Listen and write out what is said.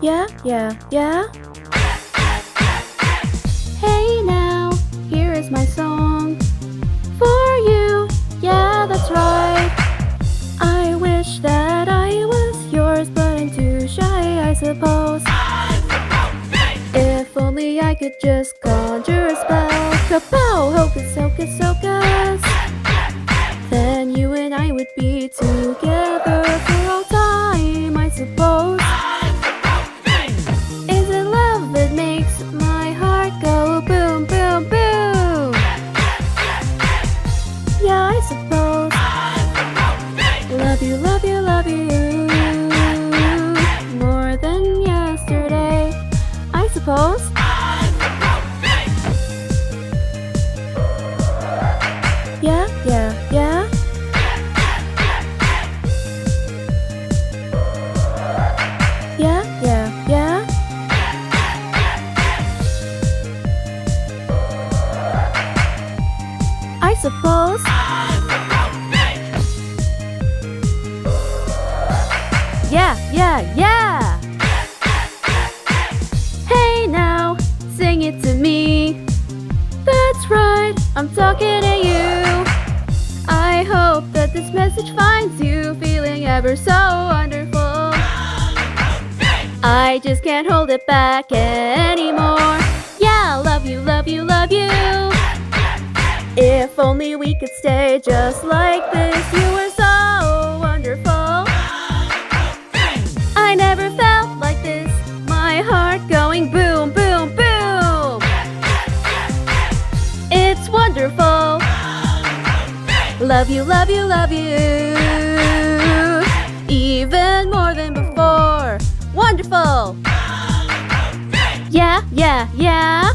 Yeah, yeah, yeah. Hey now, here is my song for you. Yeah, that's right. I wish that I was yours, but I'm too shy, I suppose. If only I could just conjure a spell. Kapow! Hocus, hocus, hocus. Then you and I would be together for all time, I suppose. Is it love that makes my heart go boom, boom, boom? Yeah, I suppose. Love you, love you, love you. More than yesterday, I suppose. Yeah, yeah, yeah. Yeah, yeah, yeah. I suppose. Yeah, yeah, yeah. Hey now, sing it to me. That's right, I'm talking to you. I hope that this message finds you feeling ever so wonderful. I just can't hold it back anymore. Yeah, love you, love you, love you. If only we could stay just like this. You were so wonderful. I never felt like this. My heart going boom, boom, boom. It's wonderful. Love you, love you, love you. Even more than before. Wonderful. Yeah, yeah, yeah.